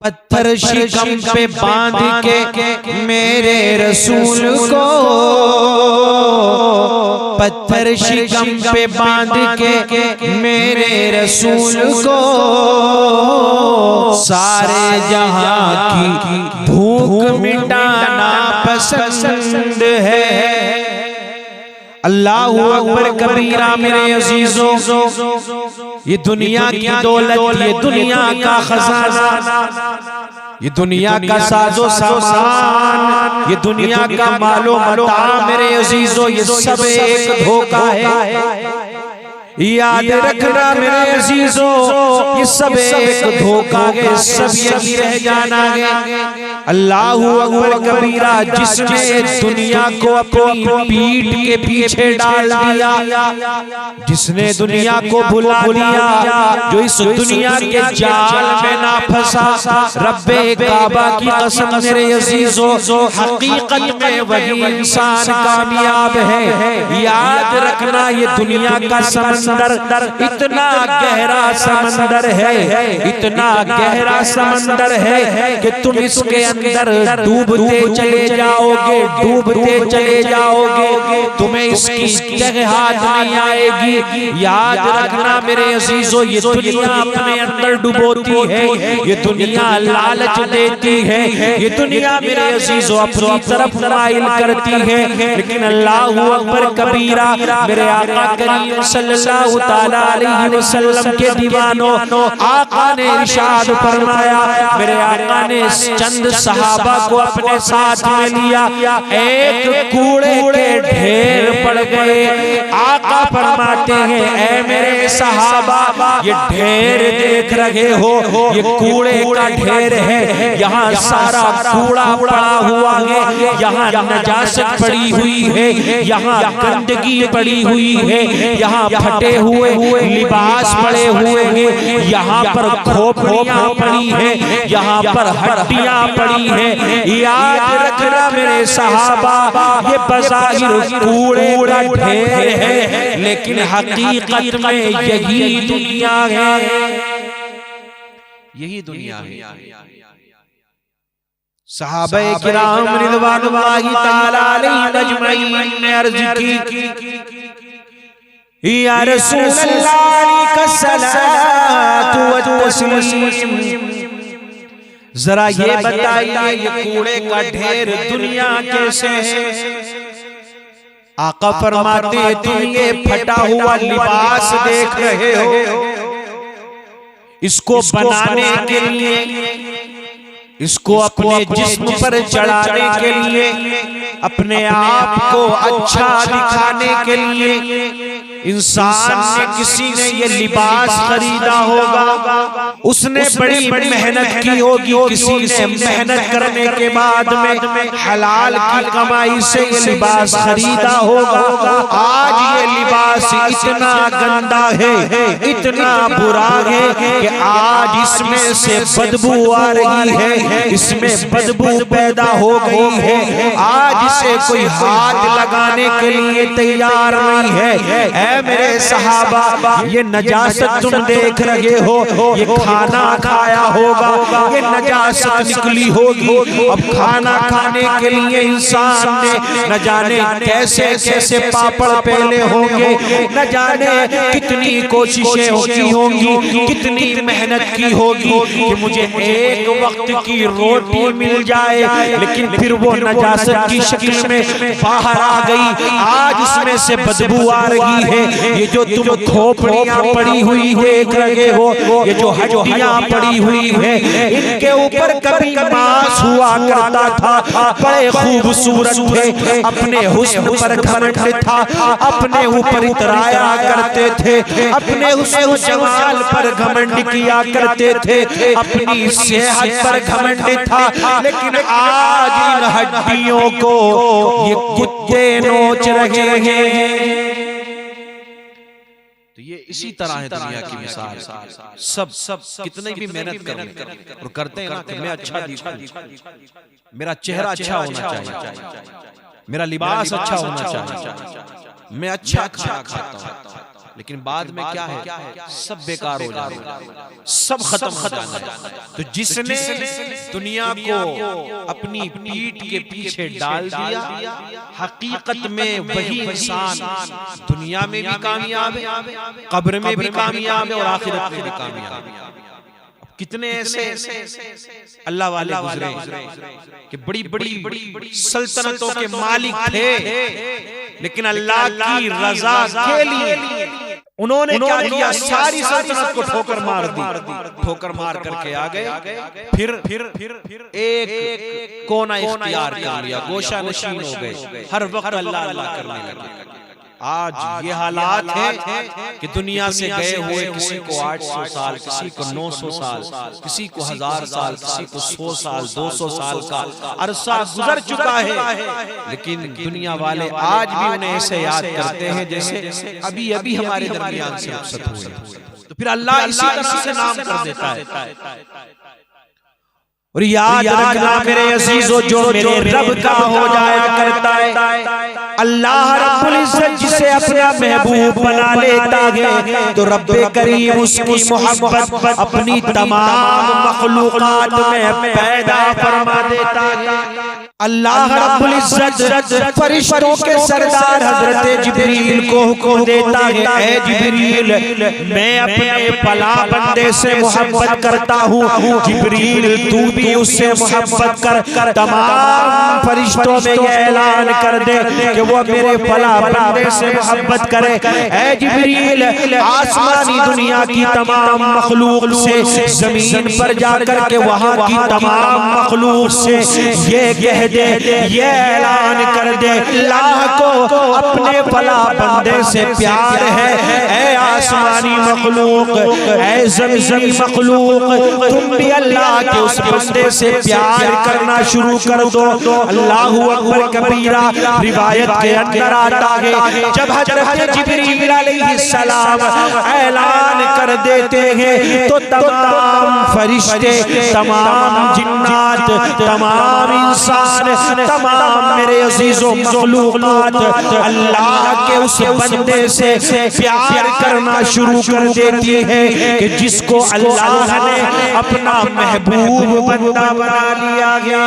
पत्थर शिकम पे बांध के मेरे रसूल को, पत्थर शिकम पे बांध के मेरे रसूल को, सारे जहां की भूख मिटाना पसंद है। अल्लाहु अकबर कबीरा मेरे अजीजों, ये दुनिया की दौलत, ये दुनिया का खजाना, ये दुनिया का साजो सामान, ये दुनिया का मालो मता मेरे अजीजों, ये सब एक धोखा है। याद रखना मेरे अजीजों, ये सब एक धोखा है, सब यही रह जाना है। अल्लाहु अकबर कबीरा, जिसने दुनिया को अपनी पीठ के पीछे डाल दिया, जिसने दुनिया को भुला दिया, जो इस दुनिया के जाल में ना फंसा, रब्बे काबा की कसम मेरे अजीजों, हकीकत में वही इंसान कामयाब है। याद रखना ये दुनिया का समंदर इतना गहरा समंदर है, इतना गहरा समंदर है कि तुम इसके अंदर डूबते चले जाओगे, डूबते चले जाओगे, तुम्हें इसकी जगह हाथ नहीं आएगी। याद रखना मेरे अजीजों, ये दुनिया अपने अंदर डुबोती है, ये दुनिया लालच देती है, ये दुनिया मेरे अजीजों अपनी तरफ माइल करती है। लेकिन अल्लाहु अकबर कबीरा, मेरे आका करीम सल्लल्लाहु ताला अलैहि वसल्लम के दीवानों, आका ने इरशाद फरमाया, मेरे आका ने चंद सहाबा को अपने साथ में लिया, एक कूड़े के ढेर पड़ गए। आका फरमाते हैं, ऐ मेरे सहाबा, ये ढेर देख रहे हो, ये कूड़े का ढेर है, यहाँ सारा कूड़ा पड़ा हुआ है, यहाँ नजासत पड़ी हुई है, यहाँ गंदगी पड़ी हुई है, यहाँ फटे हुए लिबास पड़े हुए हैं, यहाँ पर खोपड़ियां पड़ी हैं, यहाँ पर हड्डियां पड़ी हैं। याद रखना मेरे सहाबा, ये बज़ाहिर कूड़े का ढेर है, लेकिन हकीकत में यही दुनिया है, यही दुनिया है। सहाबाए किराम रिज़वानुल्लाहि ताला अलैहिम अजमईन ने अर्ज की, या रसूल अल्लाह का सलातु व तस्लीम, जरा ये बताइए ये कूड़े का ढेर दुनिया कैसे है? आका फरमाते, तुम ये फटा हुआ लिबास देख रहे हो, इसको बनाने के लिए, इसको अपने जिस्म पर चढ़ाने के लिए, अपने आप को अच्छा दिखाने के लिए इंसान ने, किसी ने ये लिबास खरीदा होगा, उसने बड़ी मेहनत की होगी, किसी ने मेहनत करने के बाद में हलाल की कमाई से ये लिबास खरीदा होगा। आज ये लिबास इतना गंदा है, इतना बुरा है कि आज इसमें से बदबू आ रही है, इसमें बदबू पैदा हो गई है, आज इसे कोई हाथ लगाने के लिए तैयार नहीं है। मेरे सहाबा, ये नजासत तुम देख रहे हो, ये खाना खाया होगा, ये नजासत निकली होगी। अब खाना खाने के लिए इंसान ने न जाने कैसे कैसे पापड़ पहले होंगे, न जाने कितनी कोशिशें होती होंगी, कितनी मेहनत की होगी कि मुझे एक वक्त की रोटी मिल जाए, लेकिन फिर वो नजासत की शक्ल में बाहर आ गई। आज इसमें से बदबू आ रही है। ये जो तुम खोपड़ियां पड़ी हुई देख रहे हो, ये जो हड्डियां पड़ी हुई है, इनके ऊपर कभी मांस हुआ करता था, बड़े खूबसूरत थे, अपने हुस्न पर घमंड था, अपने ऊपर इतराया करते थे, अपने हुस्न जमाल पर घमंड किया करते थे, अपनी सेहत पर घमंड था। लेकिन आज इन हड्डियों को ये कुत्ते नोच रहे हैं। तो ये इसी तरह है दुनिया की मिसाल। सब कितने भी मेहनत कर लें और करते हैं ना कि मैं अच्छा दिखूं, मेरा चेहरा अच्छा होना चाहिए, मेरा लिबास अच्छा होना चाहिए, मैं अच्छा खाना खाता हूं, लेकिन बाद में क्या है, सब बेकार हो जाएगा, सब खत्म हो जाएगा। तो जिसने दुनिया को अपनी पीठ के पीछे डाल दिया, हकीकत में वही इंसान दुनिया में भी कामयाब है, कब्र में भी कामयाब है और आखिरत में भी कामयाब है। कितने ऐसे अल्लाह वाले गुजरे कि बड़ी बड़ी सल्तनतों के मालिक थे, लेकिन अल्लाह की रजा के लिए उन्होंने क्या किया, सारी सल्तनत को ठोकर मार दी, ठोकर मार करके आ गए, फिर एक कोना इख्तियार कर लिया, गोशा नशीन हो गए, हर वक्त अल्लाह अल्लाह करने लगे। आज ये हालात है कि दुनिया से गए हुए किसी को 800 साल, किसी को 900 साल, किसी को 1000 साल, किसी को 100 साल, 200 साल का अरसा गुजर चुका है, लेकिन दुनिया वाले आज भी उन्हें ऐसे याद करते हैं जैसे अभी अभी हमारे दरमियान से रुखसत हुए। तो फिर अल्लाह इसी तरह से नाम कर देता है। और याद रखना मेरे अजीजों, जो मेरे रब का हो जाया करता है, अल्लाह रब्बुल इज्जत जिसे अपना महबूब बना लेता है, तो रब्बे करीम उसकी मोहब्बत अपनी तमाम मखलूकात में पैदा फरमा देता है। अल्लाह रब्बुल इज्जत फरिश्तों के सरदार हजरत जिब्रील को हुक्म देता है, ऐ जिब्रील, मैं अपने भला बंदे से मोहब्बत करता हूँ, जिब्रील तू भी उससे मोहब्बत कर। तमाम फरिश्तों में ये ऐलान कर दे कि वो मेरे भला बंदे से मोहब्बत करे। ऐ जिब्रील, आसमानी दुनिया की तमाम मखलूक से जमीन पर जाकर के वहाँ की तमाम मखलूक से ये कह दे, ये ऐलान कर दे, अल्लाह को अपने भला बंदे से प्यार है। ऐ आसमानी मखलूक, ऐ ज़मीनी मखलूक, तुम भी अल्लाह के उस बंदे से प्यार करना शुरू कर दो। अल्लाहु अकबर कबीरा। रिवायत के अंदर आता है, जब हज़रत जिब्रील अलैहिस्सलाम ऐलान कर देते हैं तो तमाम फरिश्ते, तमाम जिन्नात, तमाम इंसान, तमाम मेरे अजीजों मखलूकात अल्लाह के उस बंदे से प्यार करना शुरू कर देती है कि जिसको अल्लाह ने अपना महबूब बंदा बना लिया गया।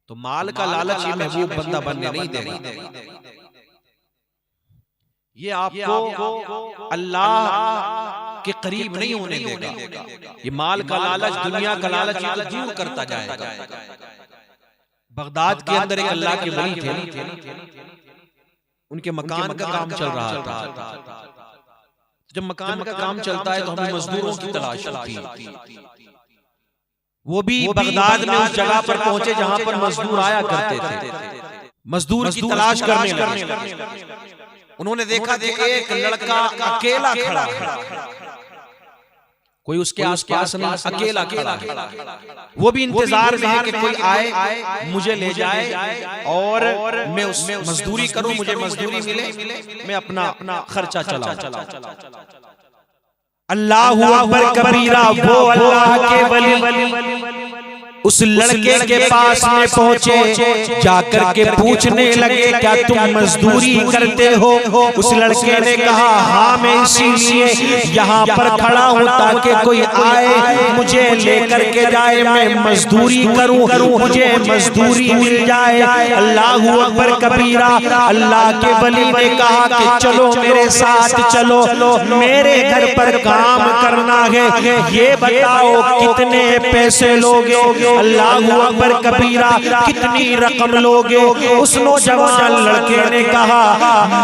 तो माल का लालच ये महबूब बंदा बनने नहीं देगा, ये आपको अल्लाह के करीब नहीं होने देगा। ये माल का लालच, दुनिया का लालच ये दूर करता जाएगा। बगदाद के अंदर एक अल्लाह के वली थे, उनके मकान का काम चल रहा था। जब मकान का काम चलता है तो हमें मजदूरों की तलाश होती है। वो भी बगदाद में उस जगह पर पहुंचे जहां पर मजदूर आया करते थे, मजदूर की तलाश करने लगे। उन्होंने देखा कि एक लड़का अकेला खड़ा है, कोई उसके आसपास नहीं, अकेला खड़ा है। वो भी इंतजार में है कि कोई आए, मुझे ले जाए और मैं उसमें मजदूरी करूं, मुझे मजदूरी मिले, मैं अपना खर्चा चलाऊं। अल्लाहु अकबर कबीरा। वो अल्लाह के वली उस लड़के के पास में पहुंचे, जाकर के पूछने लगे, क्या तुम मजदूरी करते हो? उस लड़के ने कहा, हाँ मैं इसीलिए यहाँ पर खड़ा हूँ ताकि कोई आए, मुझे लेकर के जाए, मैं मजदूरी करूँ, मुझे मजदूरी मिल जाए। अल्लाहु अकबर कबीरा। अल्लाह के वली ने कहा कि चलो मेरे साथ चलो, मेरे घर पर काम करना है, ये बताओ कितने पैसे लोगे? अल्लाहु अकबर कबीरा। कितनी रकम लोगे? उस नौजवान लड़के ने कहा,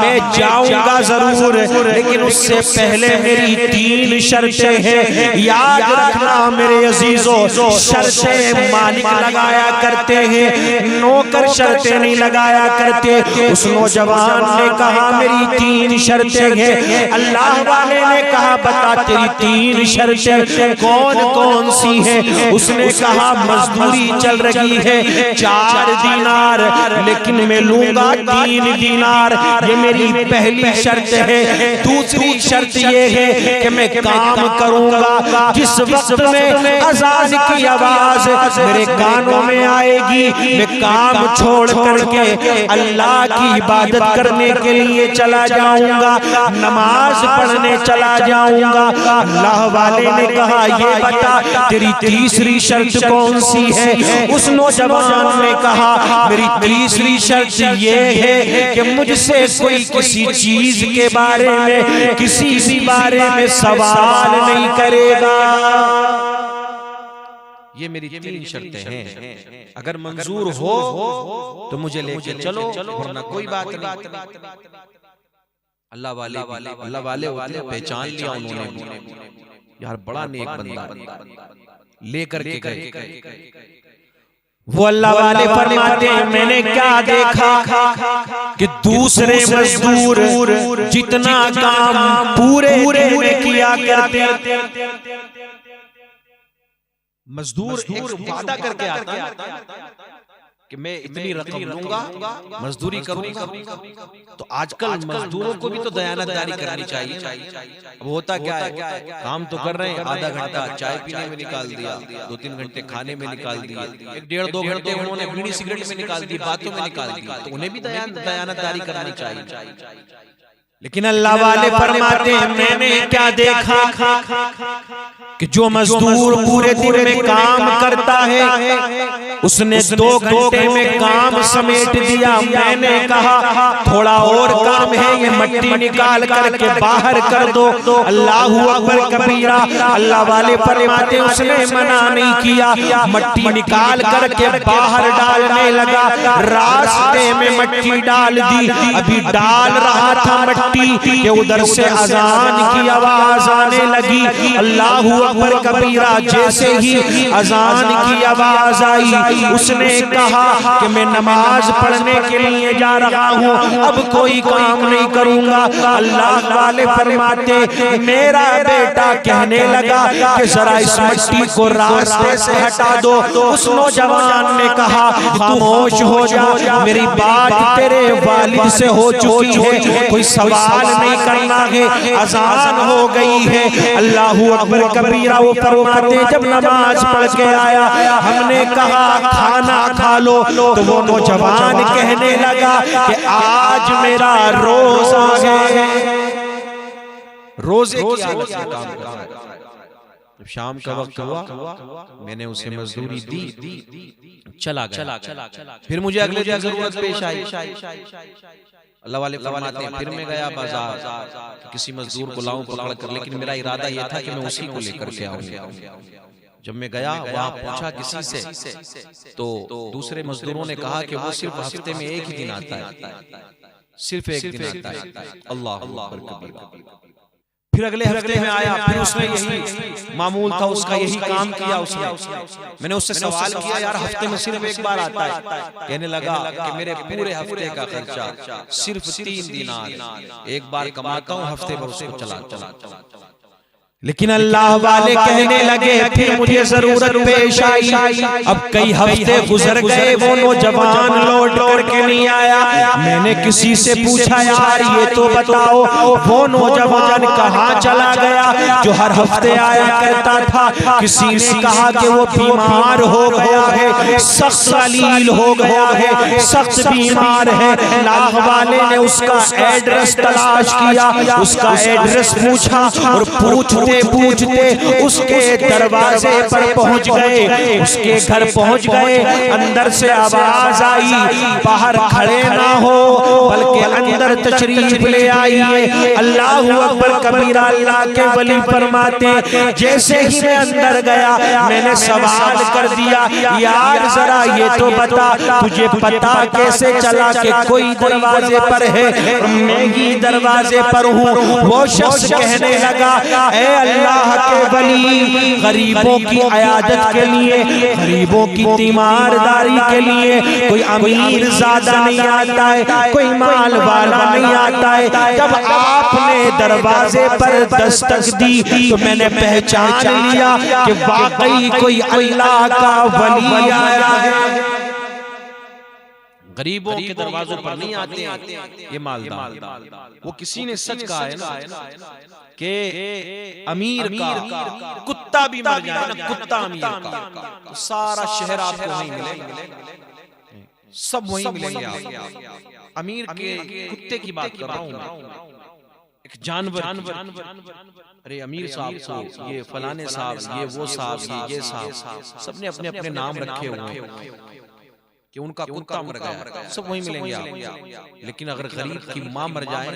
मैं जाऊंगा जरूर, लेकिन उससे पहले मेरी 3 शर्तें हैं। याद रखना मेरे अजीजों, शर्तें मालिक लगाया करते हैं, नौकर शर्तें नहीं लगाया करते। उस नौजवान ने कहा, मेरी 3 शर्तें हैं। अल्लाह वाले ने कहा, बता तेरी 3 शर्तें कौन कौन सी हैं? उसने कहा, मजदूरी चल रही है 4 दीनार, लेकिन मैं लूंगा 3 दीनार, ये मेरी पहली शर्त है। दूसरी शर्त ये है कि मैं काम करूंगा जिस वक्त में अजान की आवाज मेरे कानों में आएगी, मैं काम छोड़ करके अल्लाह की इबादत करने के लिए चला जाऊंगा, नमाज पढ़ने चला जाऊंगा। अल्लाह वाले ने कहा ये बता तेरी तीसरी शर्त कौन सी है? उस नौजवान ने कहा मेरी तीसरी शर्त ये है कि मुझसे कोई किसी चीज के बारे में, किसी भी बारे में सवाल नहीं करेगा। ये मेरी 3 शर्तें हैं, अगर मंजूर हो तो मुझे लेके चलो, वरना कोई बात नहीं। अल्लाह वाले पहचान लिया उन्होंने, यार बड़ा नेक बंदा, लेकर के गए। वो अल्लाह वाले फरमाते हैं मैंने क्या देखा कि दूसरे मजदूर जितना काम पूरे किया करते, मजदूर एक वादा करके आता है कि मैं इतनी रकम लूंगा, मजदूरी करूंगा। तो आजकल मजदूरों को भी तो दयानतदारी करनी चाहिए। अब होता क्या है, काम तो कर रहे हैं, आधा घंटा चाय पीने में निकाल दिया, 2-3 घंटे खाने में निकाल दिए, 1-1.5-2 घंटे उन्होंने बीड़ी सिगरेट में निकाल दी, बातों में निकाल दी। तो उन्हें भी दयानतदारी करनी चाहिए। लेकिन अल्लाह वाले फरमाते हैं मैंने क्या देखा कि जो मजदूर पूरे दिन में काम करता है उसने 2 घंटे में काम समेट दिया। मैंने कहा थोड़ा और काम है, ये मट्टी निकाल करके बाहर कर दो। अल्लाहू अकबर कबीरा। अल्लाह वाले फरमाते उसने मना नहीं किया, मट्टी निकाल करके बाहर डालने लगा। रास्ते में मट्टी डाल दी, अभी डाल रहा था मट्टी कि उधर से अजान की आवाज आने लगी। अल्लाहू अकबर कबीरा। जैसे ही अजान की आवाज आई उसने कहा कि मैं नमाज पढ़ने के लिए जा रहा हूँ, अब कोई काम नहीं करूंगा। अल्लाह वाले फरमाते मेरा बेटा कहने लगा कि जरा इस मट्टी को रास्ते से हटा दो। उस नौजवान ने कहा खामोश हो जा, मेरी बात तेरे वालिद से हो चुकी है, कोई सवाल नहीं करना है, अजान हो गई है। अल्लाहू अकबर कबीरा। वो फरमाते जब नमाज पढ़ के आया हमने कहा खाना खा लो, तो वो नौजवान कहने लगा कि आज मेरा रोजा है, रोजे की आदत से काम कर रहा है। जब शाम का वक्त हुआ मैंने उसे मजदूरी दी, चला गया। फिर मुझे अगले दिन जरूरत पेश आई। अल्लाह वाले फरमाते हैं फिर मैं गया बाजार, किसी मजदूर को लाऊं पकड़ कर, लेकिन मेरा इरादा यह था कि मैं उसी को लेकर के आऊंगा। जब मैं गया वहां पूछा किसी से, तो दूसरे मजदूरों ने कहा कि वो सिर्फ हफ्ते में 1 ही दिन आता है, सिर्फ 1 दिन आता है। अल्लाह अकबर। फिर अगले हफ्ते में आया, फिर उसने यही मामूल था उसका, यही काम किया उसने। मैंने उससे सवाल किया यार हफ्ते में सिर्फ 1 बार आता है? कहने लगा कि मेरे पूरे हफ्ते का खर्चा सिर्फ 3 दिनार 1 बार कमाता हूँ, हफ्ते भर उसको चला। लेकिन अल्लाह वाले कहने लगे फिर मुझे जरूरत पेश आई। अब कई हफ्ते गुजर गए, वो नौजवान लौट करके नहीं आया। मैंने किसी से पूछा यार ये तो बताओ वो नौजवान कहाँ चला गया जो हर हफ्ते आया करता था? किसी ने कहा कि वो बीमार हो गया है, सख्त अलील हो गया है, सख्त बीमार है। अल्लाह वाले ने उसका एड्रेस तलाश किया, उसका एड्रेस पूछा और पूछते उसके दरवाजे पर पहुंच गए, उसके घर पहुंच गए। अंदर से आवाज आई बाहर खड़े ना हो बल्कि अंदर तशरीफ ले आइए। अल्लाहू अकबर कबीरा। अल्लाह के वली फरमाते जैसे ही मैं अंदर गया मैंने सवाल कर दिया यार जरा ये तो बता तुझे पता कैसे चला कि कोई दरवाजे पर है? मैं ही दरवाजे पर हूँ। वो शख्स कहने लगा ए अल्लाह के वली, गरीबों की अयादत के लिए, गरीबों की तीमारदारी के लिए कोई अमीर ज़्यादा नहीं आता है, कोई माल वाला नहीं आता है। जब आपने दरवाजे पर दस्तक दी तो मैंने पहचान लिया कि वाकई कोई अल्लाह का वली आया है। गरीबों के दरवाजों पर नहीं आते हैं ये मालदार। वो किसी ने सच कहा है ना कि अमीर का कुत्ता भी मर जाए ना, कुत्ता अमीर का, तो सारा शहर आपको वहीं मिलेगा, सब वहीं मिलेंगे आप। अमीर के कुत्ते की बात कर रहा हूँ, एक जानवर। अरे अमीर साहब को ये फलाने साहब, ये वो साहब, ये साहब, सबने अपने अपने नाम रखे हुए हैं कि उनका कुत्ता मर गया, सब वहीं मिलेंगे आप। लेकिन अगर गरीब की माँ मर जाए,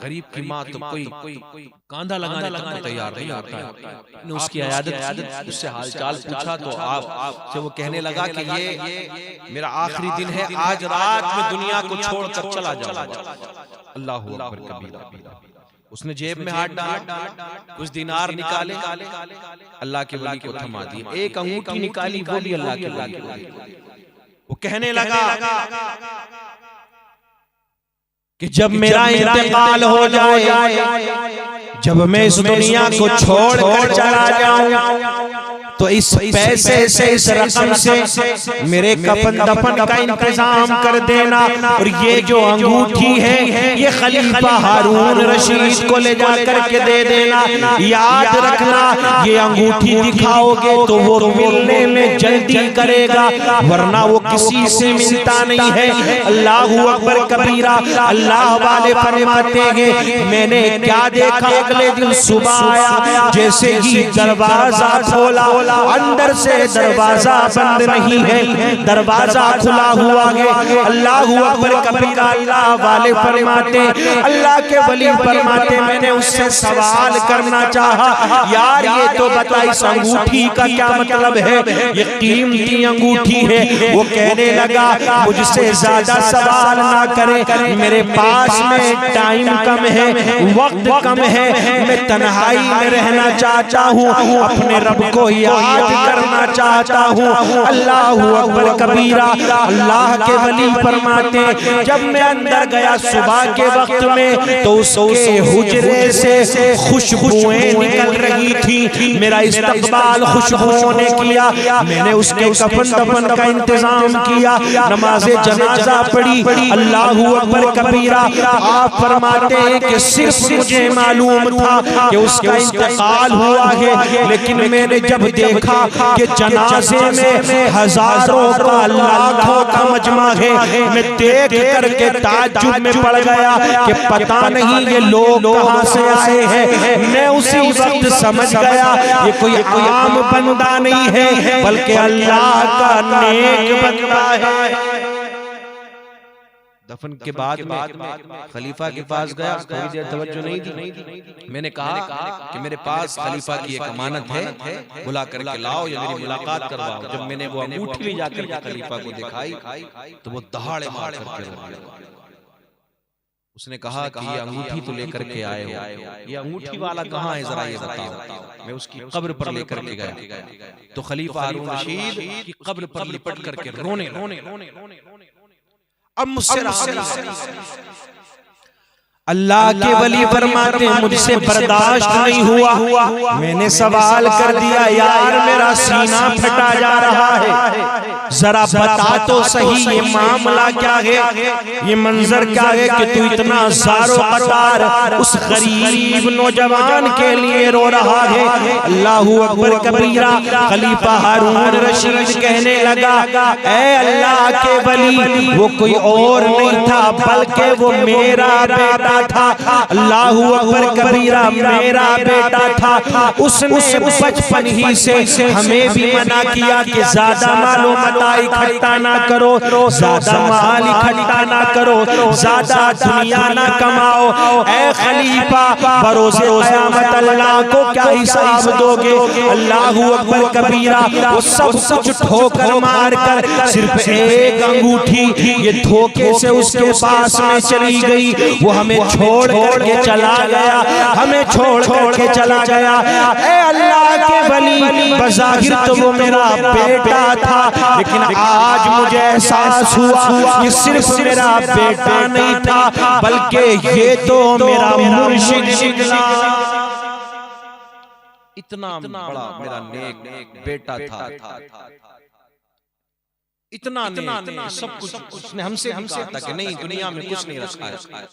गरीब की माँ तो कोई कांधा लगाने तक तो तैयार नहीं होता है। उसकी अयादत, उससे हालचाल पूछा तो आप जब वो कहने लगा कि ये मेरा आखिरी दिन है, आज रात में दुनिया को छोड़कर चला जाऊंगा। अल्लाहू अकबर कबीरा। उसने जेब में हाथ डाला, कुछ दिनार निकाले, अल्लाह के वली को थमा दिए। एक अंगूठी निकाली, वो भी अल्लाह के वली को। वो कहने लगा कि जब मेरा इंतकाल हो जाए, जब मैं इस दुनिया को छोड़कर चला जाऊं, तो इस पैसे से, इस रकम से मेरे कफन दफन का इंतजाम कर देना। और ये जो अंगूठी है ये खलीफा हारून रशीद को ले जाकर के दे देना। याद रखना, ये अंगूठी दिखाओगे तो वो मिलने में जल्दी करेगा, वरना वो किसी से मिलता नहीं है। अल्लाहू अकबर कबीरा। अल्लाह वाले फरमाते हैं, मैंने क्या देखा, अगले दिन सुबह आया, जैसे ही दरवाजा खोला, अंदर से दरवाजा बंद नहीं है, दरवाजा खुला हुआ है। अल्लाहू अकबर कबीरा। अल्लाह वाले फरमाते, अल्लाह के वली फरमाते, मैंने उससे सवाल करना चाहा, यार ये तो बता इस अंगूठी का क्या मतलब है, ये कीमती अंगूठी है। वो कहने लगा, मुझसे ज्यादा सवाल ना करें, मेरे पास में टाइम कम है, वक्त कम है, मैं तन्हाई में रहना चाहता हूँ, अपने रब को याद करना चाहता हूँ। अल्लाह अकबर कबीरा। अल्लाह के वली फरमाते, जब मैं अंदर गया सुबह के वक्त में, तो उसके हुजरे से खुशबुएं निकल रही थी। मेरा इस्तकबाल खुशबुओं ने किया। मैंने उसके कफन दफन का इंतजाम किया, नमाज़े जनाजा पढ़ी। अल्लाह अकबर कबीरा। आप फरमाते हैं कि सिर्फ मुझे मालूम था कि उसका इंतकाल हुआ है, लेकिन मैंने जब देखा कि जनाजे में हजारों का, लाखों का मजमा है, मैं देख करके ताज्जुब में पड़ गया कि पता नहीं ये लोग कहां से आए हैं। मैं उसी वक्त समझ गया ये कोई आम बंदा नहीं है, बल्कि अल्लाह का नेक बंदा है। दफन के बाद में खलीफा के पास गया, थोड़ी देर तवज्जो नहीं दी। मैंने कहा कि मेरे पास खलीफा की एक अमानत है, बुला करके लाओ या मेरी मुलाकात करवाओ। जब मैंने वो अंगूठी ले जाकर के खलीफा को दिखाई तो वो दहाड़े मार करके रोने लगा। उसने कहा कि ये अंगूठी तो लेकर के आए हो, ये अंगूठी वाला कहाँ है, जरा ये बताओ। मैं उसकी कब्र पर लेकर के गया तो खलीफा हारून रशीद की कब्र पर लिपट करके रोने अब मुझसे अल्लाह के वली फरमाते, मुझसे बर्दाश्त नहीं हुआ, मैंने सवाल कर दिया, यार मेरा सीना फटा जा रहा है, जरा बता तो सही ये मामला क्या है, ये मंजर क्या है कि तू इतना ज़ारो कतार उस गरीब नौजवान के लिए रो रहा है। अल्लाहू अकबर कबीरा। खलीफा हारून रशीद कहने लगा, ऐ अल्लाह के वली, वो कोई और नहीं था बल्कि वो मेरा बेटा था। अल्लाहू अकबर कबीरा, मेरा बेटा था। उसने बचपन ही से हमें भी मना किया कि ज्यादा मालो मत आता इकट्ठा ना करो, ज्यादा माल इकट्ठा ना करो, ज्यादा दुनिया ना कमाओ। ऐ खलीफा भरोसे क़यामत अल्लाह को क्या हिसाब दोगे? अल्लाहू अकबर कबीरा। वो सब कुछ ठोकर मार कर सिर्फ एक अंगूठी ये धोखे से उसके पास में चली गई। वो हमें छोड़ करके चला गया, हमें छोड़ करके चला गया। ऐ अल्लाह के वली, बज़ाहिर तो वो मेरा बेटा था, लेकिन आज मुझे एहसास हुआ ये सिर्फ मेरा बेटा नहीं था, बल्कि ये तो मेरा मुर्शिद निकला। इतना बड़ा मेरा नेक बेटा था, इतना सब कुछ उसने हमसे कहा था कि नहीं दुनिया में कुछ नहीं रखा है।